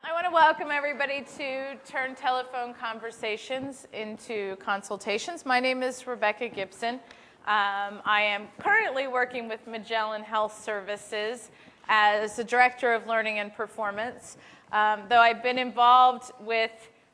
I want to welcome everybody to Turn Telephone Conversations into Consultations. My name is Rebecca Gibson. I am currently working with Magellan Health Services as the Director of Learning and Performance. Though I've been involved with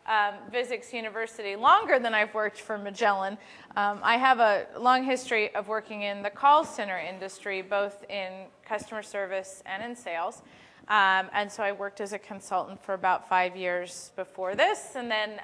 Vizix University longer than I've worked for Magellan, I have a long history of working in the call center industry, both in customer service and in sales. And so I worked as a consultant for about 5 years before this, and then,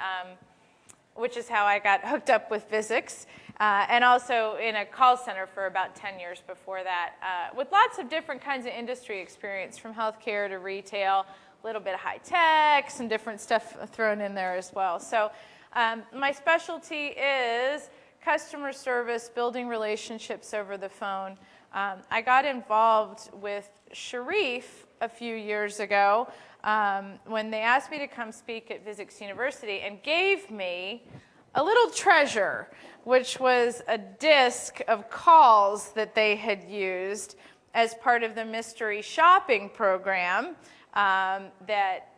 which is how I got hooked up with Vizix, and also in a call center for about 10 years before that, with lots of different kinds of industry experience, from healthcare to retail, a little bit of high tech, some different stuff thrown in there as well. So my specialty is customer service, building relationships over the phone. I got involved with Sharif a few years ago when they asked me to come speak at Vizix University and gave me a little treasure, which was a disc of calls that they had used as part of the mystery shopping program that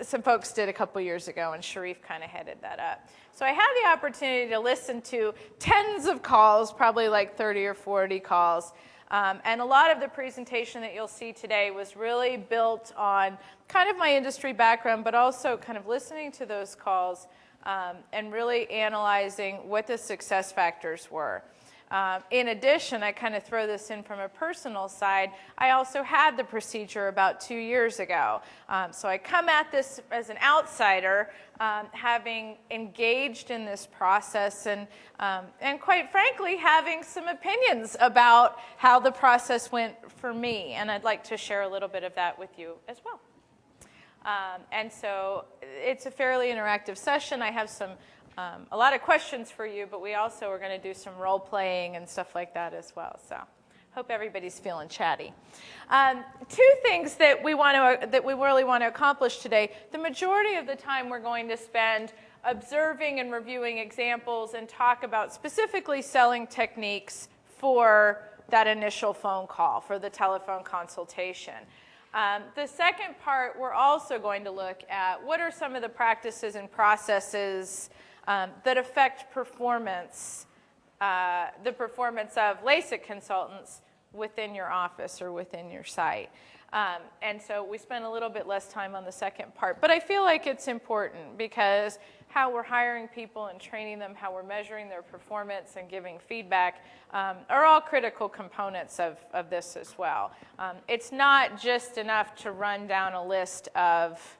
some folks did a couple years ago, and Sharif kind of headed that up. So I had the opportunity to listen to tens of calls, probably like 30 or 40 calls. And a lot of the presentation that you'll see today was really built on kind of my industry background, but also kind of listening to those calls and really analyzing what the success factors were. In addition, I kind of throw this in from a personal side. I also had the procedure about 2 years ago. So I come at this as an outsider, having engaged in this process and quite frankly, having some opinions about how the process went for me. And I'd like to share a little bit of that with you as well. And so it's a fairly interactive session. I have a lot of questions for you, but we also are going to do some role playing and stuff like that as well. So hope everybody's feeling chatty. Two things that we really want to accomplish today. The majority of the time we're going to spend observing and reviewing examples and talk about specifically selling techniques for that initial phone call, for the telephone consultation. The second part, we're also going to look at what are some of the practices and processes that affect performance, the performance of LASIK consultants within your office or within your site. And so we spent a little bit less time on the second part, but I feel like it's important because how we're hiring people and training them, how we're measuring their performance and giving feedback are all critical components of this as well. It's not just enough to run down a list of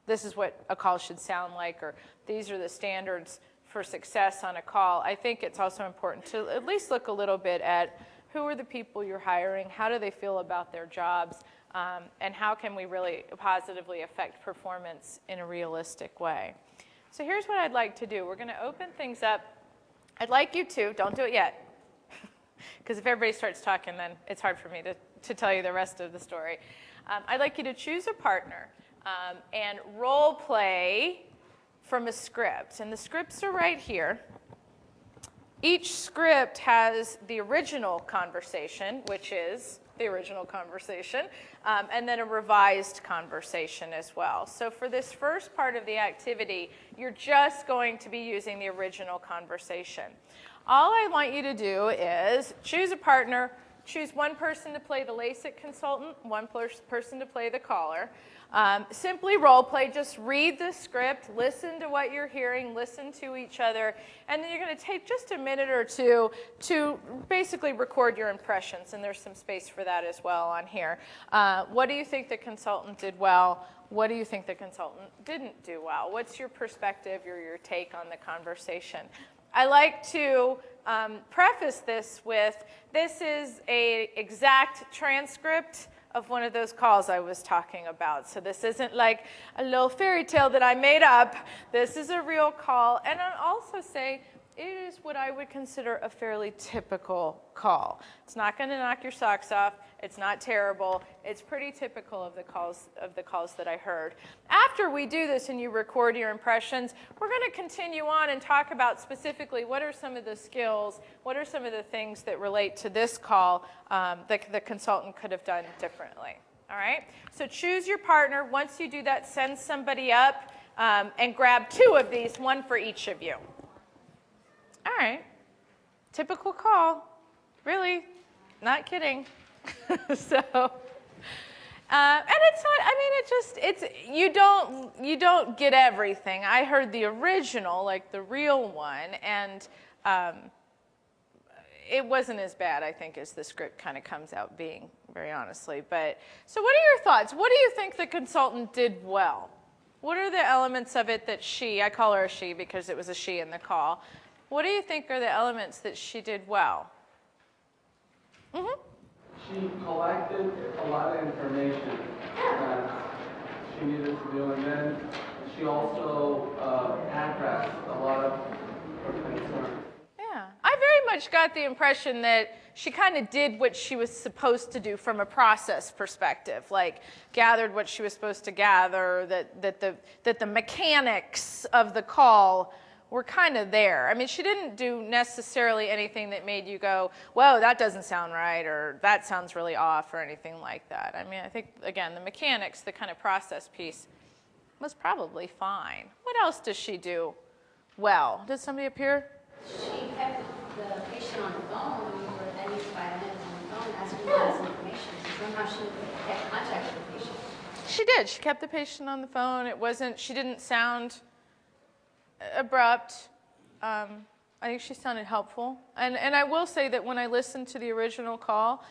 this is what a call should sound like, or these are the standards for success on a call. I think it's also important to at least look a little bit at who are the people you're hiring, how do they feel about their jobs, and how can we really positively affect performance in a realistic way. So here's what I'd like to do. We're going to open things up. I'd like you to, don't do it yet, because if everybody starts talking, then it's hard for me to tell you the rest of the story. I'd like you to choose a partner and role play from a script. And the scripts are right here. Each script has the original conversation, which is the original conversation, and then a revised conversation as well. So for this first part of the activity, you're just going to be using the original conversation. All I want you to do is choose a partner, choose one person to play the LASIK consultant, one person to play the caller. Simply role play, just read the script, listen to what you're hearing, listen to each other, and then you're going to take just a minute or two to basically record your impressions, and there's some space for that as well on here. What do you think the consultant did well? What do you think the consultant didn't do well? What's your perspective or your take on the conversation? I like to preface this with, this is an exact transcript of one of those calls I was talking about. So this isn't like a little fairy tale that I made up. This is a real call. And I'll also say it is what I would consider a fairly typical call. It's not going to knock your socks off. It's not terrible. It's pretty typical of the calls that I heard. After we do this and you record your impressions, we're going to continue on and talk about specifically what are some of the skills, what are some of the things that relate to this call that the consultant could have done differently. All right? So choose your partner. Once you do that, send somebody up and grab 2 of these, 1 for each of you. All right. Typical call. Really, not kidding. So, and it's not, I mean, you don't get everything. I heard the original, like the real one, and it wasn't as bad, I think, as the script kind of comes out being, very honestly. But, so what are your thoughts? What do you think the consultant did well? What are the elements of it that I call her a she because it was a she in the call. What do you think are the elements that she did well? Mm-hmm. She collected a lot of information that she needed to do, and then she also addressed a lot of her concerns. Yeah, I very much got the impression that she kind of did what she was supposed to do from a process perspective, like gathered what she was supposed to gather, that the mechanics of the call were kind of there. I mean, she didn't do necessarily anything that made you go, whoa, that doesn't sound right, or that sounds really off, or anything like that. I mean, I think, again, the mechanics, the kind of process piece was probably fine. What else does she do well? Did somebody appear? She kept the patient on the phone for at least 5 minutes on the phone, asking for this information. So somehow she kept contact with the patient. She did. She kept the patient on the phone. She didn't sound abrupt. I think she sounded helpful. And I will say that when I listened to the original call,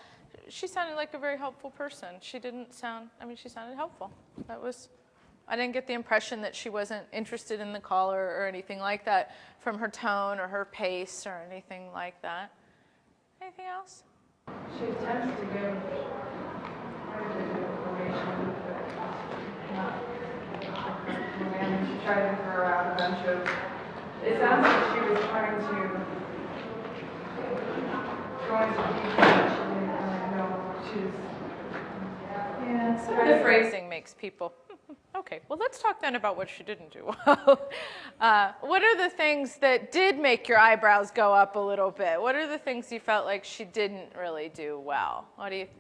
she sounded like a very helpful person. She didn't sound, I mean, she sounded helpful. I didn't get the impression that she wasn't interested in the call or anything like that from her tone or her pace or anything like that. Anything else? She attempts to give quite a bit of information, but not and she tried to throw out a bunch of, it sounds like she was trying to go into detail that she didn't really know. Yeah, Some of the phrasing makes people, okay, well, let's talk then about what she didn't do well. What are the things that did make your eyebrows go up a little bit? What are the things you felt like she didn't really do well? What do you think?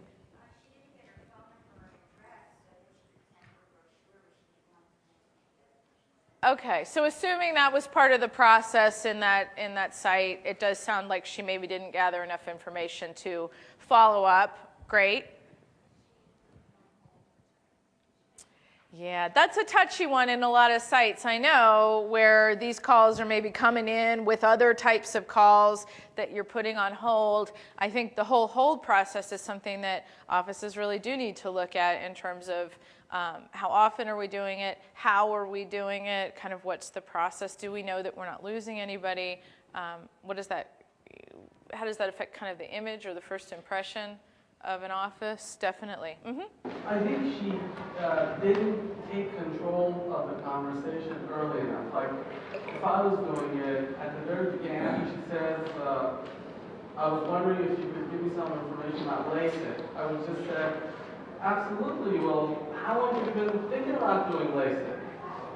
Okay, so assuming that was part of the process in that site, it does sound like she maybe didn't gather enough information to follow up. Great. Yeah, that's a touchy one in a lot of sites, I know, where these calls are maybe coming in with other types of calls that you're putting on hold. I think the whole hold process is something that offices really do need to look at in terms of how often are we doing it, how are we doing it, kind of what's the process, do we know that we're not losing anybody, how does that affect kind of the image or the first impression of an office? Definitely. I think she didn't take control of the conversation early enough. Like, if I was doing it, at the very beginning, she says, I was wondering if you could give me some information about LASIK. I would just say, absolutely. Well, how long have you been thinking about doing LASIK?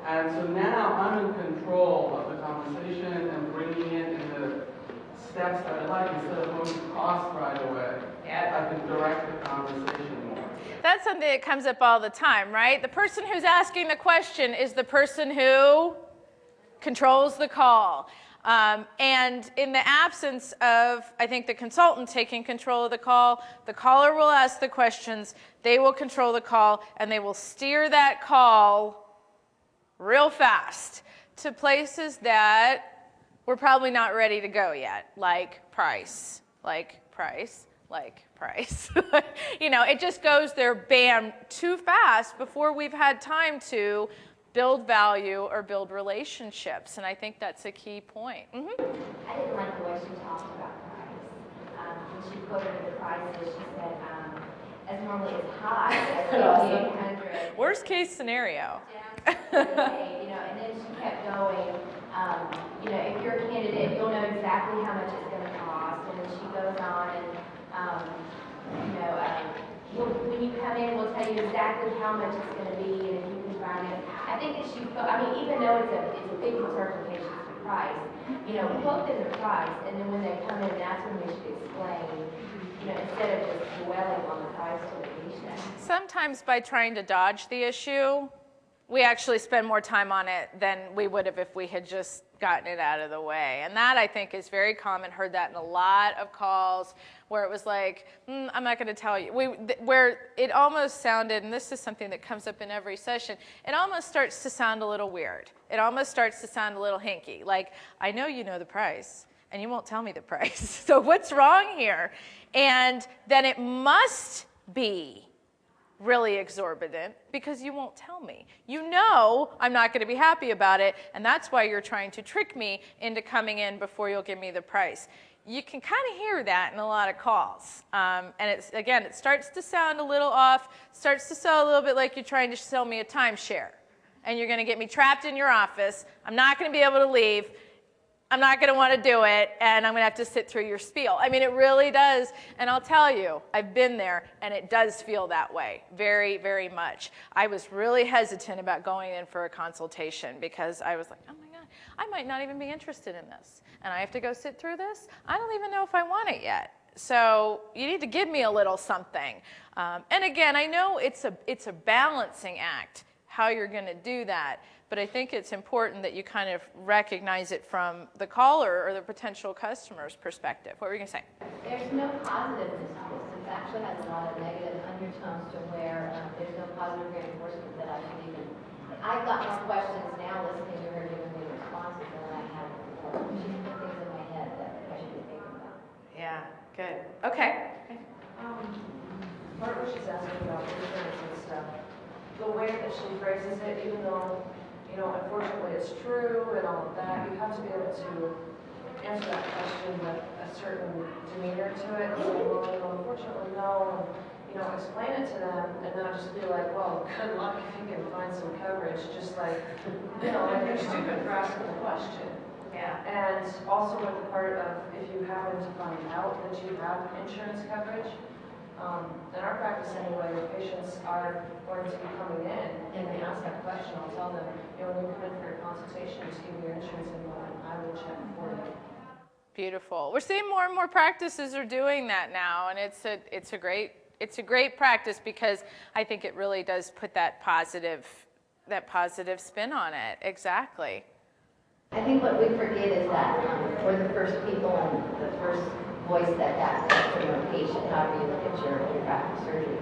And so now I'm in control of the conversation and bringing it in the steps that I like instead of going to cost right away. I can direct the conversation more. That's something that comes up all the time, right? The person who's asking the question is the person who controls the call. And in the absence of, I think, the consultant taking control of the call, the caller will ask the questions, they will control the call, and they will steer that call real fast to places that we're probably not ready to go yet, like price, like price. Like price. You know, it just goes there, bam, too fast before we've had time to build value or build relationships. And I think that's a key point. I didn't like the way she talked about price. When she quoted the prices, she said, as normally as high as 800. Worst case scenario. Down to 38, you know, and then she kept going, you know, if you're a candidate, you'll know exactly how much it's going to cost. And then she goes on and when you come in, we'll tell you exactly how much it's going to be, and if you can find it. I think that even though it's a big interpretation of the price, you know, quote them the price, and then when they come in, that's when we should explain, you know, instead of just dwelling on the price to the patient. consultation? Sometimes by trying to dodge the issue, we actually spend more time on it than we would have if we had just gotten it out of the way. And that, I think, is very common. Heard that in a lot of calls where it was like, I'm not going to tell you. Where it almost sounded, and this is something that comes up in every session, it almost starts to sound a little weird. It almost starts to sound a little hinky. Like, I know you know the price, and you won't tell me the price. So what's wrong here? And then it must be really exorbitant because you won't tell me. You know I'm not going to be happy about it, and that's why you're trying to trick me into coming in before you'll give me the price. You can kind of hear that in a lot of calls. And again, it starts to sound a little off, starts to sound a little bit like you're trying to sell me a timeshare, and you're going to get me trapped in your office. I'm not going to be able to leave. I'm not going to want to do it, and I'm going to have to sit through your spiel. I mean, it really does, and I'll tell you, I've been there, and it does feel that way, very, very much. I was really hesitant about going in for a consultation because I was like, oh my God, I might not even be interested in this, and I have to go sit through this? I don't even know if I want it yet. So you need to give me a little something. And again, I know it's a balancing act, how you're going to do that. But I think it's important that you kind of recognize it from the caller or the potential customer's perspective. What were you going to say? There's no positiveness to this. It actually has a lot of negative undertones to where there's no positive reinforcement that I should even. I've got more questions now listening to her giving me responses than I had before. She's put things in my head that I should be thinking about. Yeah, good. Okay. Part of what she's asking about insurance and stuff, the way that she phrases it, even though, you know, unfortunately it's true and all of that, you have to be able to answer that question with a certain demeanor to it. And say, well, you know, unfortunately, no. And, you know, explain it to them and not just be like, well, good luck if you can find some coverage. Just like, you know, like you're stupid for asking the question. Yeah. And also with the part of if you happen to find out that you have insurance coverage, in our practice anyway, the patients are going to be coming in and they ask that question, I'll tell them, you know, when you come in for your consultation, just give me your insurance info and I will check for you. Beautiful. We're seeing more and more practices are doing that now, and it's a great practice because I think it really does put that positive spin on it. Exactly. I think what we forget is that we're the first people and the first voice that customer, patient, however you look at your plastic surgery,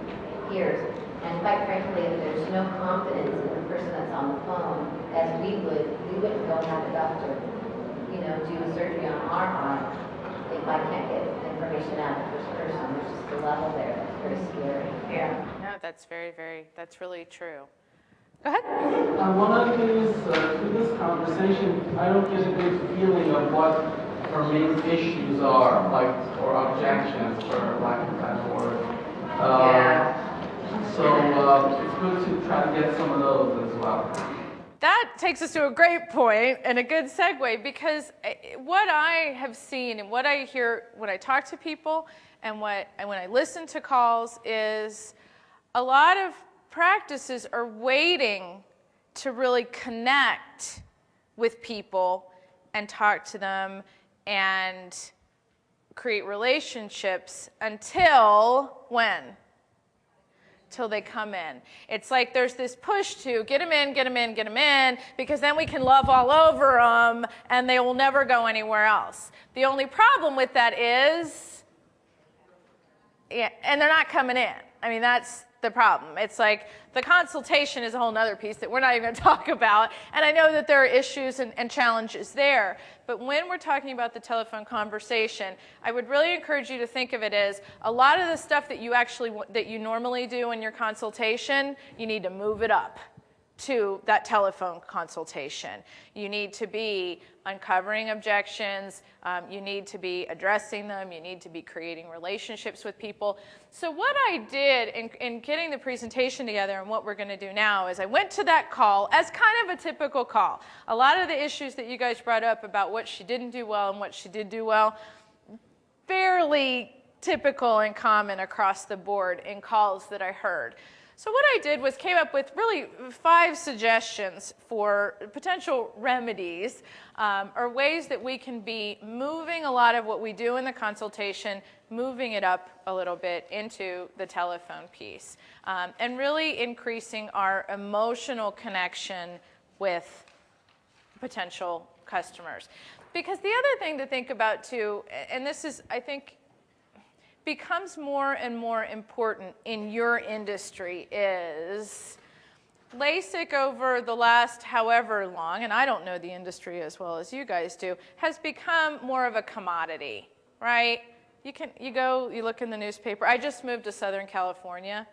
hears. And quite frankly, if there's no confidence in the person that's on the phone, as we wouldn't go have a doctor, you know, do surgery on our eye if I can't get information out of the first person. There's just a level there that's very scary. Yeah. No, that's that's really true. Go ahead. One of the things through this conversation, I don't get a good feeling of what her main issues are, like, or objections, for lack of a better word. So it's good to try to get some of those as well. That takes us to a great point and a good segue, because what I have seen and what I hear when I talk to people and when I listen to calls is a lot of practices are waiting to really connect with people and talk to them and create relationships until when? Till they come in. It's like there's this push to get them in, because then we can love all over them and they will never go anywhere else. The only problem with that is, and they're not coming in. I mean, that's the problem. It's like the consultation is a whole other piece that we're not even going to talk about. And I know that there are issues and challenges there. But when we're talking about the telephone conversation, I would really encourage you to think of it as a lot of the stuff that you normally do in your consultation, you need to move it up to that telephone consultation. You need to be uncovering objections, you need to be addressing them, you need to be creating relationships with people. So what I did in getting the presentation together and what we're going to do now is I went to that call as kind of a typical call. A lot of the issues that you guys brought up about what she didn't do well and what she did do well, fairly typical and common across the board in calls that I heard. So what I did was came up with really 5 suggestions for potential remedies or ways that we can be moving a lot of what we do in the consultation moving it up a little bit into the telephone piece, and really increasing our emotional connection with potential customers. Because the other thing to think about too, and this is, I think, becomes more and more important in your industry, is LASIK over the last however long, and I don't know the industry as well as you guys do, has become more of a commodity, right? You look in the newspaper. I just moved to Southern California,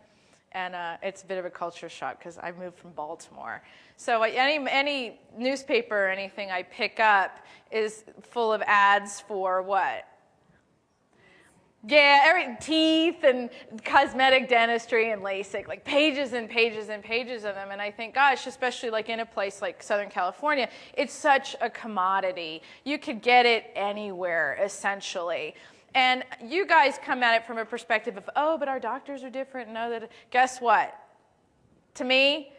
and it's a bit of a culture shock because I moved from Baltimore. So any newspaper or anything I pick up is full of ads for what? Yeah, teeth and cosmetic dentistry and LASIK, like pages and pages and pages of them. And I think, gosh, especially like in a place like Southern California, it's such a commodity. You could get it anywhere, essentially. And you guys come at it from a perspective of, oh, but our doctors are different. No, that. Guess what? To me,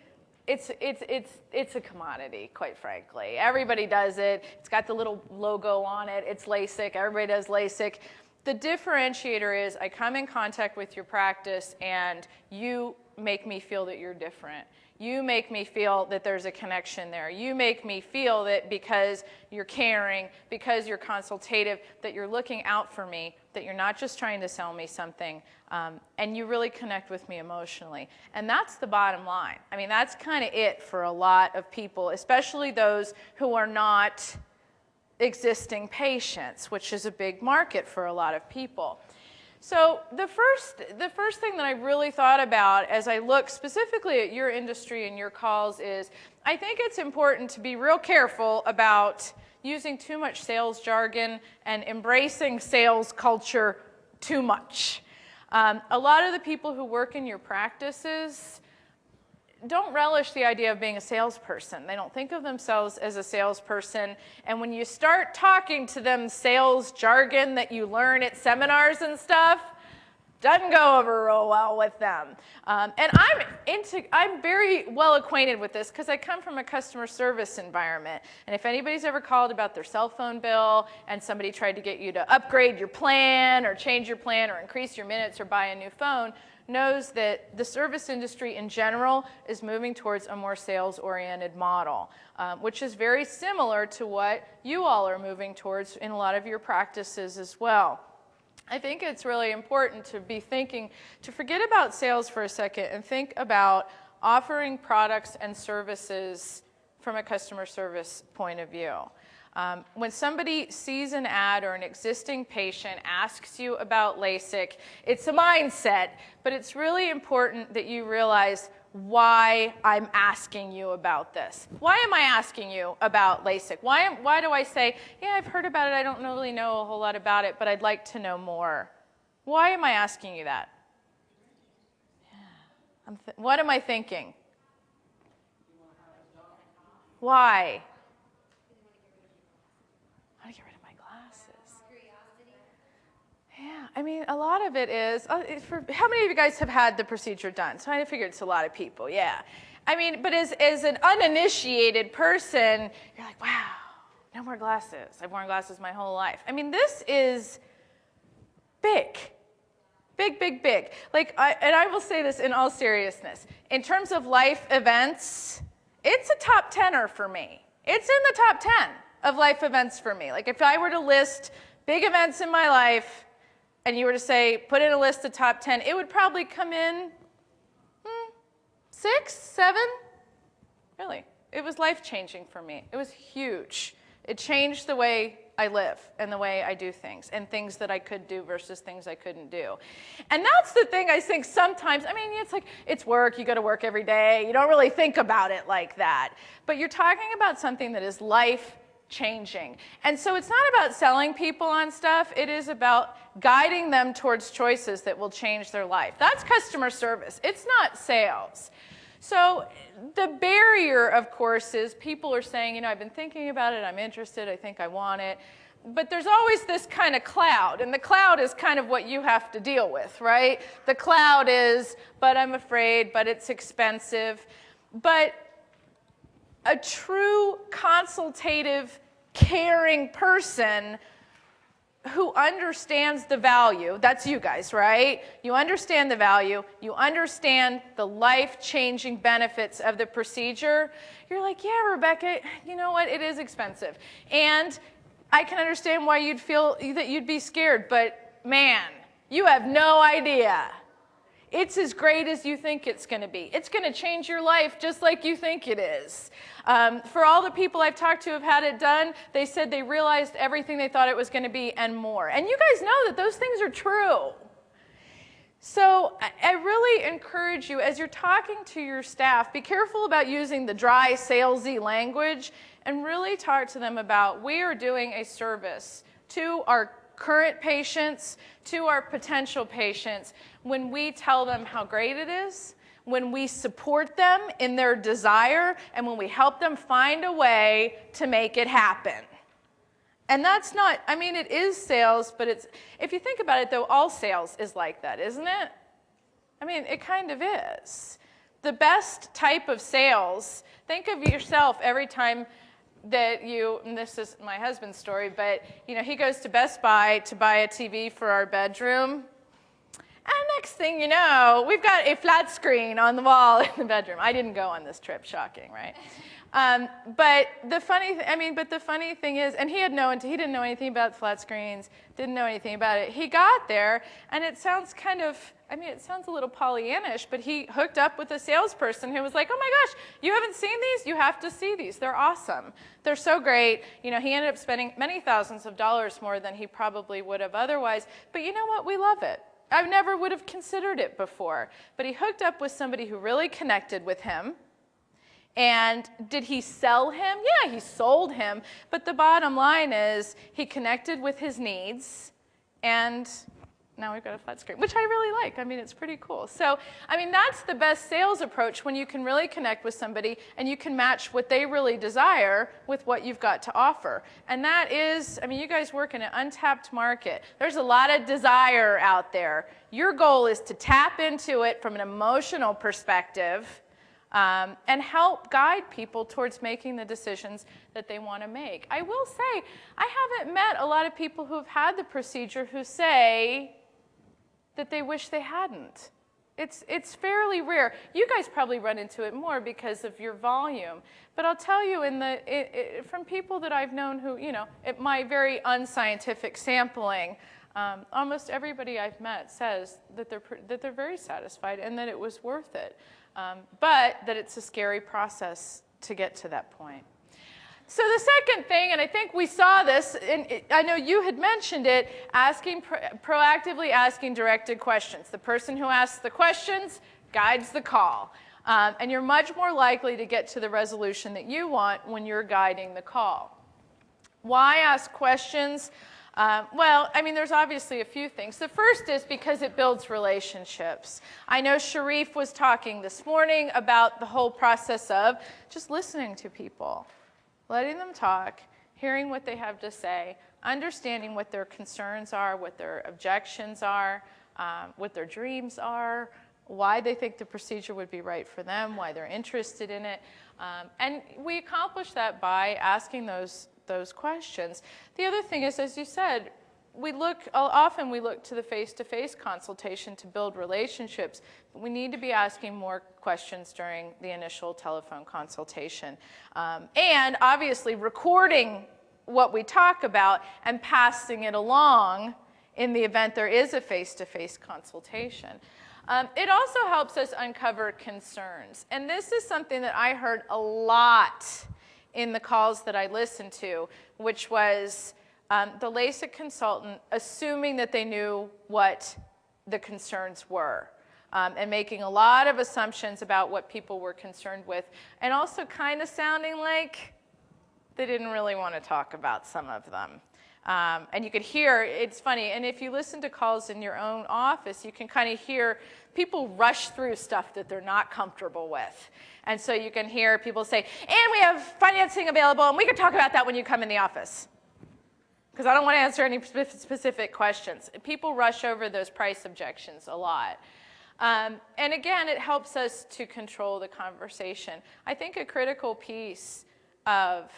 it's a commodity, quite frankly. Everybody does it. It's got the little logo on it. It's LASIK. Everybody does LASIK. The differentiator is I come in contact with your practice and you make me feel that you're different. You make me feel that there's a connection there. You make me feel that because you're caring, because you're consultative, that you're looking out for me, that you're not just trying to sell me something, and you really connect with me emotionally. And that's the bottom line. I mean, that's kind of it for a lot of people, especially those who are not existing patients, which is a big market for a lot of people. So the first thing that I really thought about as I look specifically at your industry and your calls is I think it's important to be real careful about using too much sales jargon and embracing sales culture too much. A lot of the people who work in your practices don't relish the idea of being a salesperson. They don't think of themselves as a salesperson. And when you start talking to them sales jargon that you learn at seminars and stuff, doesn't go over real well with them. And I'm very well acquainted with this because I come from a customer service environment. And if anybody's ever called about their cell phone bill and somebody tried to get you to upgrade your plan or change your plan or increase your minutes or buy a new phone, knows that the service industry in general is moving towards a more sales-oriented model, which is very similar to what you all are moving towards in a lot of your practices as well. I think it's really important to be thinking, to forget about sales for a second and think about offering products and services from a customer service point of view. When somebody sees an ad or an existing patient asks you about LASIK, it's a mindset, but it's really important that you realize why I'm asking you about this. Why am I asking you about LASIK? Why do I say, yeah, I've heard about it, I don't really know a whole lot about it, but I'd like to know more? Why am I asking you that? Yeah. What am I thinking? Why? Yeah, I mean, a lot of it is, how many of you guys have had the procedure done? So I figured it's a lot of people, yeah. I mean, but as an uninitiated person, you're like, wow, no more glasses. I've worn glasses my whole life. I mean, this is big. Big, big, big. Like, and I will say this in all seriousness. In terms of life events, it's a top 10er for me. It's in the top 10 of life events for me. Like, if I were to list big events in my life, and you were to say, put in a list of top 10, it would probably come in 6, 7. Really, it was life-changing for me. It was huge. It changed the way I live and the way I do things and things that I could do versus things I couldn't do. And that's the thing I think sometimes, I mean, it's like, it's work, you go to work every day, you don't really think about it like that. But you're talking about something that is life-changing. And so it's not about selling people on stuff, it is about guiding them towards choices that will change their life. That's customer service. It's not sales. So the barrier, of course, is people are saying, you know, I've been thinking about it, I'm interested, I think I want it. But there's always this kind of cloud, and the cloud is kind of what you have to deal with, right? The cloud is, but I'm afraid, but it's expensive. But a true consultative, caring person who understands the value, that's you guys, right? You understand the value, you understand the life-changing benefits of the procedure, you're like, yeah, Rebecca, you know what, it is expensive. And I can understand why you'd feel that you'd be scared, but man, you have no idea. It's as great as you think it's going to be. It's going to change your life just like you think it is. For all the people I've talked to who have had it done, they said they realized everything they thought it was going to be and more. And you guys know that those things are true. So I really encourage you, as you're talking to your staff, be careful about using the dry, salesy language and really talk to them about we are doing a service to our current patients, to our potential patients, when we tell them how great it is, when we support them in their desire, and when we help them find a way to make it happen. And that's not, I mean, it is sales, but it's, if you think about it though, all sales is like that, isn't it? I mean, it kind of is. The best type of sales, think of yourself every time that you, and this is my husband's story, but you know, he goes to Best Buy to buy a TV for our bedroom. And next thing you know, we've got a flat screen on the wall in the bedroom. I didn't go on this trip, shocking, right? But the funny thing is, and he didn't know anything about flat screens, didn't know anything about it. He got there, and it sounds kind of, I mean, it sounds a little Pollyannish, but he hooked up with a salesperson who was like, oh my gosh, you haven't seen these? You have to see these. They're awesome. They're so great. You know, he ended up spending many thousands of dollars more than he probably would have otherwise. But you know what? We love it. I never would have considered it before. But he hooked up with somebody who really connected with him. And did he sell him? Yeah, he sold him. But the bottom line is he connected with his needs, and now we've got a flat screen, which I really like. I mean, it's pretty cool. So, I mean, that's the best sales approach, when you can really connect with somebody and you can match what they really desire with what you've got to offer. And that is, I mean, you guys work in an untapped market. There's a lot of desire out there. Your goal is to tap into it from an emotional perspective, and help guide people towards making the decisions that they want to make. I will say, I haven't met a lot of people who've had the procedure who say that they wish they hadn't. It's fairly rare. You guys probably run into it more because of your volume. But I'll tell you, from people that I've known who, you know, at my very unscientific sampling, almost everybody I've met says that they're very satisfied and that it was worth it. But that it's a scary process to get to that point. So the second thing, and I think we saw this, and I know you had mentioned it, proactively asking directed questions. The person who asks the questions guides the call. And you're much more likely to get to the resolution that you want when you're guiding the call. Why ask questions? Well, I mean, there's obviously a few things. The first is because it builds relationships. I know Sharif was talking this morning about the whole process of just listening to people, letting them talk, hearing what they have to say, understanding what their concerns are, what their objections are, what their dreams are, why they think the procedure would be right for them, why they're interested in it. And we accomplish that by asking those questions. The other thing is, as you said, often we look to the face-to-face consultation to build relationships, but we need to be asking more questions during the initial telephone consultation. And obviously recording what we talk about and passing it along in the event there is a face-to-face consultation. It also helps us uncover concerns. And this is something that I heard a lot in the calls that I listened to, which was the LASIK consultant assuming that they knew what the concerns were, and making a lot of assumptions about what people were concerned with, and also kind of sounding like they didn't really want to talk about some of them. And you could hear, it's funny, and if you listen to calls in your own office, you can kind of hear people rush through stuff that they're not comfortable with. And so you can hear people say, and we have financing available, and we can talk about that when you come in the office, because I don't want to answer any specific questions. People rush over those price objections a lot. And again, it helps us to control the conversation. I think a critical piece of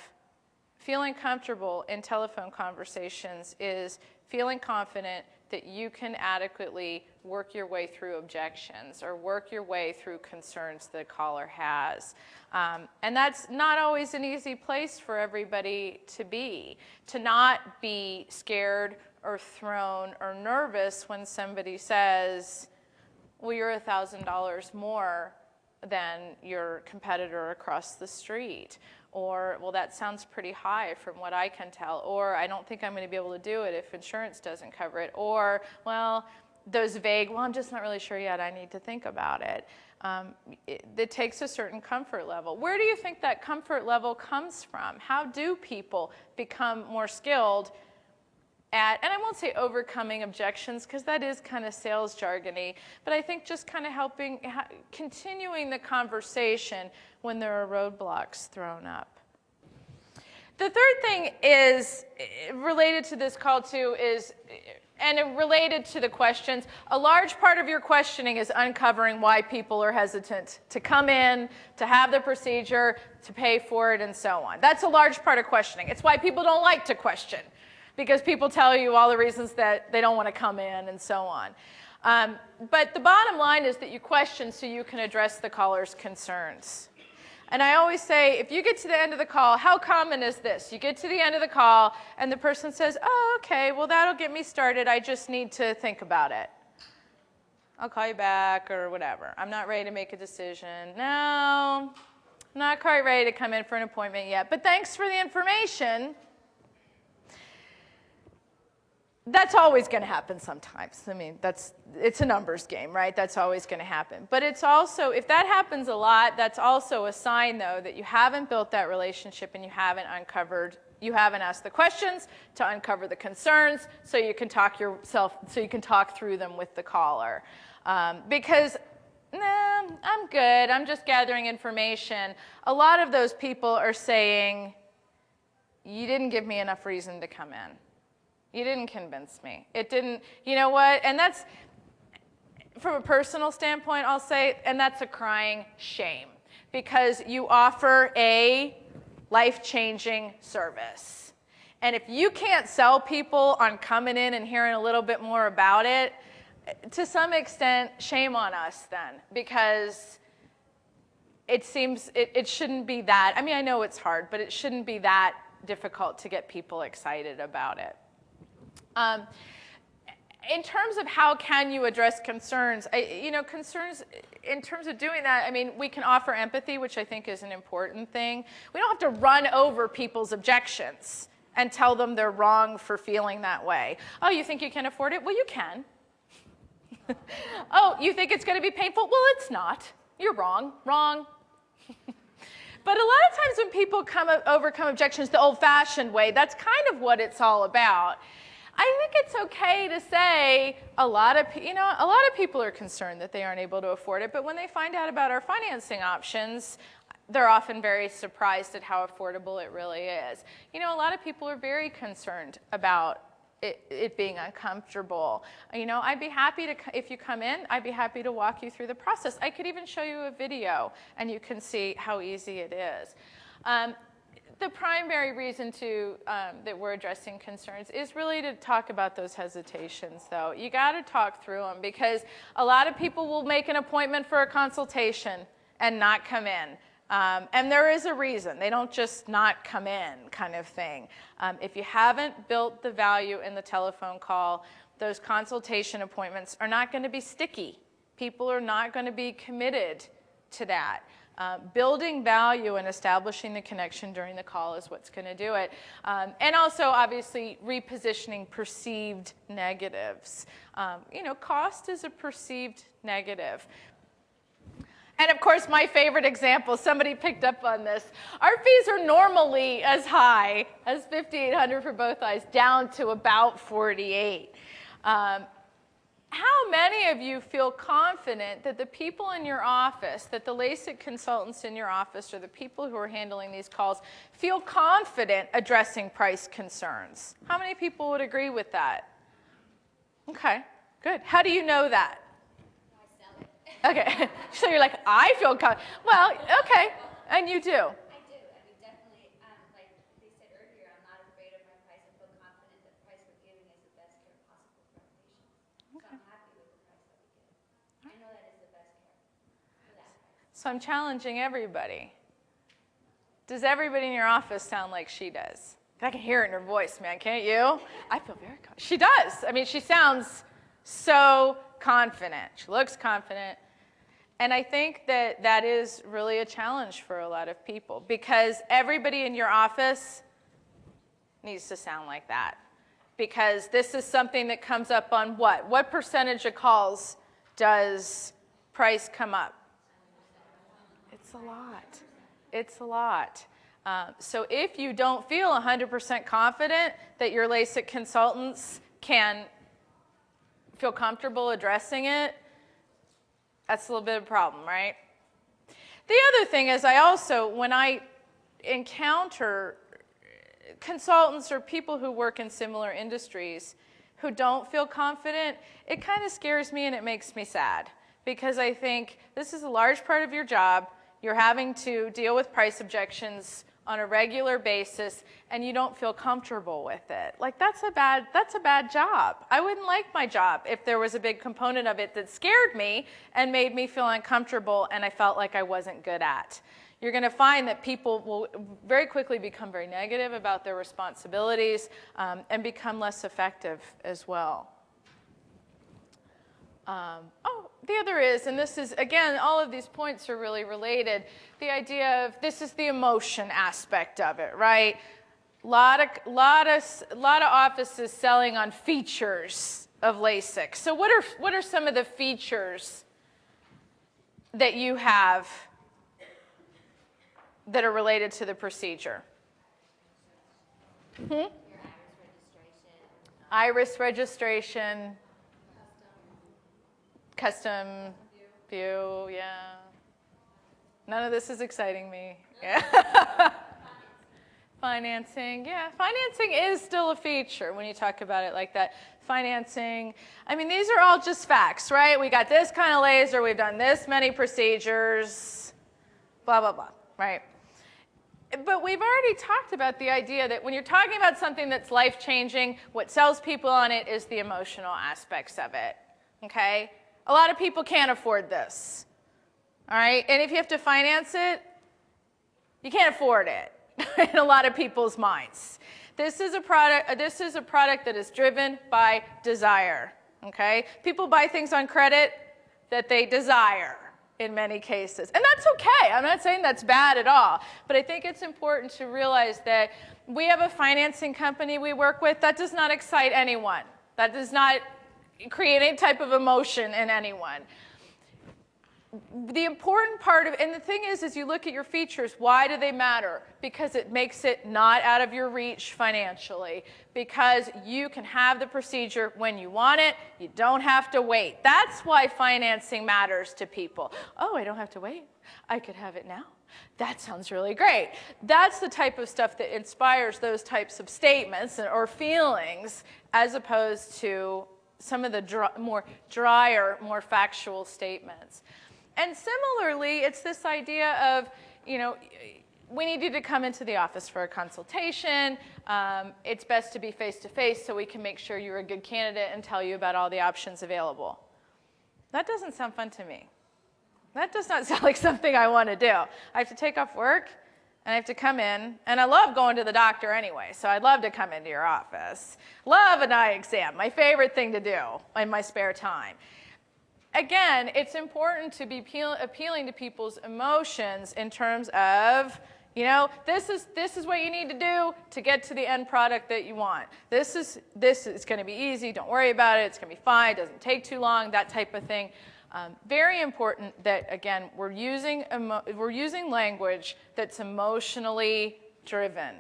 Feeling comfortable in telephone conversations is feeling confident that you can adequately work your way through objections or work your way through concerns the caller has. And that's not always an easy place for everybody to be, to not be scared or thrown or nervous when somebody says, well, you're $1,000 more than your competitor across the street. Or, well, that sounds pretty high from what I can tell. Or, I don't think I'm going to be able to do it if insurance doesn't cover it. Or, well, those vague, well, I'm just not really sure yet. I need to think about it. It takes a certain comfort level. Where do you think that comfort level comes from? How do people become more skilled at, and I won't say overcoming objections because that is kind of sales jargony, but I think just kind of helping, continuing the conversation when there are roadblocks thrown up. The third thing is related to this call too is, and related to the questions, a large part of your questioning is uncovering why people are hesitant to come in, to have the procedure, to pay for it, and so on. That's a large part of questioning. It's why people don't like to question, because people tell you all the reasons that they don't want to come in and so on. But the bottom line is that you question so you can address the caller's concerns. And I always say, if you get to the end of the call, how common is this? You get to the end of the call and the person says, oh, okay, well, that'll get me started. I just need to think about it. I'll call you back or whatever. I'm not ready to make a decision. No, I'm not quite ready to come in for an appointment yet, but thanks for the information. That's always going to happen sometimes. I mean, it's a numbers game, right? That's always going to happen. But it's also, if that happens a lot, that's also a sign, though, that you haven't built that relationship and you haven't asked the questions to uncover the concerns so you can talk through them with the caller. Because, nah, I'm good. I'm just gathering information. A lot of those people are saying, you didn't give me enough reason to come in. You didn't convince me. It didn't, you know what? And that's, from a personal standpoint, I'll say, and that's a crying shame. Because you offer a life-changing service. And if you can't sell people on coming in and hearing a little bit more about it, to some extent, shame on us then. Because it seems, it shouldn't be that, I mean, I know it's hard, but it shouldn't be that difficult to get people excited about it. In terms of how can you address concerns, concerns, in terms of doing that, I mean, we can offer empathy, which I think is an important thing. We don't have to run over people's objections and tell them they're wrong for feeling that way. Oh, you think you can afford it? Well, you can. Oh, you think it's going to be painful? Well, it's not. You're wrong. Wrong. But a lot of times when people overcome objections the old-fashioned way, that's kind of what it's all about. I think it's okay to say a lot of people are concerned that they aren't able to afford it, but when they find out about our financing options, they're often very surprised at how affordable it really is. You know, a lot of people are very concerned about it being uncomfortable. You know, I'd be happy to, if you come in, I'd be happy to walk you through the process. I could even show you a video and you can see how easy it is. The primary reason that we're addressing concerns is really to talk about those hesitations, though. You got to talk through them because a lot of people will make an appointment for a consultation and not come in. And there is a reason. They don't just not come in kind of thing. If you haven't built the value in the telephone call, those consultation appointments are not going to be sticky. People are not going to be committed to that. Building value and establishing the connection during the call is what's going to do it. And also, obviously, repositioning perceived negatives. Cost is a perceived negative. And of course, my favorite example, somebody picked up on this. Our fees are normally as high as $5,800 for both eyes, down to about $48. How many of you feel confident that the people in your office, that the LASIK consultants in your office or the people who are handling these calls feel confident addressing price concerns? How many people would agree with that? Okay, good. How do you know that? Okay, so you're like, I feel confident. Well, okay, and you do. I do. I mean, definitely, like they said earlier, So I'm challenging everybody. Does everybody in your office sound like she does? I can hear it in her voice, man, can't you? I feel very confident. She does. I mean, she sounds so confident. She looks confident. And I think that that is really a challenge for a lot of people because everybody in your office needs to sound like that. Because this is something that comes up on what? What percentage of calls does price come up? It's a lot. It's a lot. So if you don't feel 100% confident that your LASIK consultants can feel comfortable addressing it, that's a little bit of a problem, right? The other thing is when I encounter consultants or people who work in similar industries who don't feel confident, it kind of scares me and it makes me sad because I think this is a large part of your job. You're having to deal with price objections on a regular basis and you don't feel comfortable with it. Like that's a bad job. I wouldn't like my job if there was a big component of it that scared me and made me feel uncomfortable and I felt like I wasn't good at. You're going to find that people will very quickly become very negative about their responsibilities and become less effective as well. The other is, and this is, again, all of these points are really related, the idea of this is the emotion aspect of it, right? Lot of offices selling on features of LASIK. So what are some of the features that you have that are related to the procedure? Your Iris registration. Custom view, yeah. None of this is exciting me. Yeah. Financing, yeah. Financing is still a feature when you talk about it like that. Financing, I mean, these are all just facts, right? We got this kind of laser, we've done this many procedures, blah, blah, blah, right? But we've already talked about the idea that when you're talking about something that's life-changing, what sells people on it is the emotional aspects of it, okay? A lot of people can't afford this, all right? And if you have to finance it, you can't afford it in a lot of people's minds. This is a product that is driven by desire, okay? People buy things on credit that they desire in many cases. And that's okay. I'm not saying that's bad at all. But I think it's important to realize that we have a financing company we work with that does not excite anyone. That does not create any type of emotion in anyone. The important part of, and the thing is you look at your features, why do they matter? Because it makes it not out of your reach financially. Because you can have the procedure when you want it, you don't have to wait. That's why financing matters to people. Oh, I don't have to wait. I could have it now. That sounds really great. That's the type of stuff that inspires those types of statements or feelings as opposed to some of the more drier, more factual statements. And similarly, it's this idea of, you know, we need you to come into the office for a consultation. It's best to be face-to-face so we can make sure you're a good candidate and tell you about all the options available. That doesn't sound fun to me. That does not sound like something I want to do. I have to take off work, and I have to come in, and I love going to the doctor anyway, so I'd love to come into your office. Love an eye exam, my favorite thing to do in my spare time. Again, it's important to be appealing to people's emotions in terms of, you know, this is what you need to do to get to the end product that you want. This is going to be easy, don't worry about it, it's going to be fine, it doesn't take too long, that type of thing. Very important that, again, we're using language that's emotionally driven.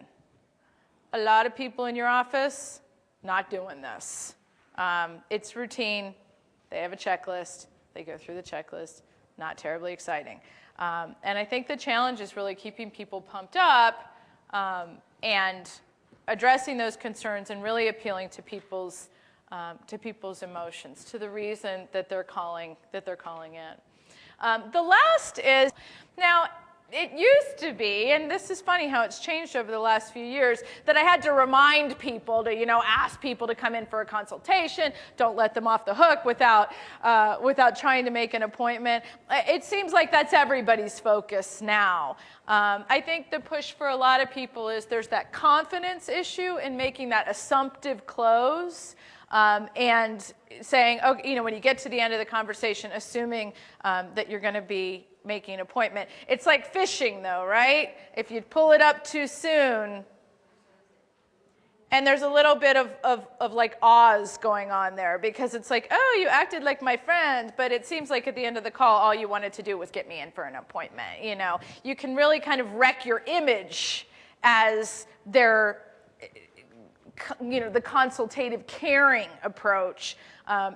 A lot of people in your office, not doing this. It's routine. They have a checklist. They go through the checklist. Not terribly exciting. And I think the challenge is really keeping people pumped up and addressing those concerns and really appealing to people's emotions, to the reason that they're calling in. The last is, now, it used to be, and this is funny how it's changed over the last few years, that I had to remind people to, ask people to come in for a consultation, don't let them off the hook without trying to make an appointment. It seems like that's everybody's focus now. I think the push for a lot of people is there's that confidence issue in making that assumptive close. And saying, when you get to the end of the conversation, assuming that you're going to be making an appointment. It's like fishing, though, right? If you pull it up too soon, and there's a little bit of like Oz going on there, because it's like, oh, you acted like my friend, but it seems like at the end of the call, all you wanted to do was get me in for an appointment. You can really kind of wreck your image as their the consultative caring approach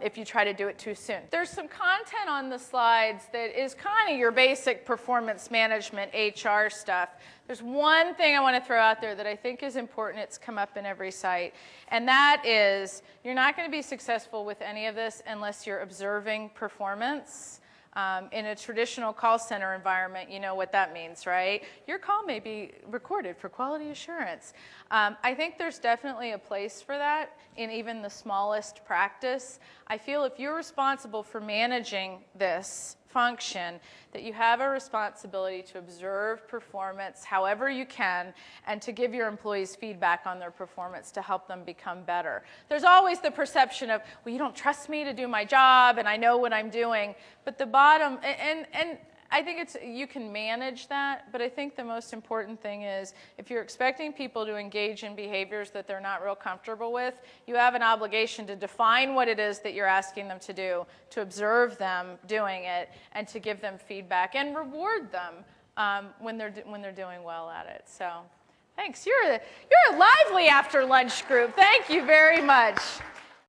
if you try to do it too soon. There's some content on the slides that is kind of your basic performance management HR stuff. There's one thing I want to throw out there that I think is important. It's come up in every site, and that is you're not going to be successful with any of this unless you're observing performance. In a traditional call center environment, you know what that means, right? Your call may be recorded for quality assurance. I think there's definitely a place for that in even the smallest practice. I feel if you're responsible for managing this function, that you have a responsibility to observe performance however you can and to give your employees feedback on their performance to help them become better. There's always the perception of, well, you don't trust me to do my job and I know what I'm doing. But the bottom, and I think you can manage that, but I think the most important thing is if you're expecting people to engage in behaviors that they're not real comfortable with, you have an obligation to define what it is that you're asking them to do, to observe them doing it, and to give them feedback and reward them when they're doing well at it. So thanks. You're a lively after lunch group. Thank you very much.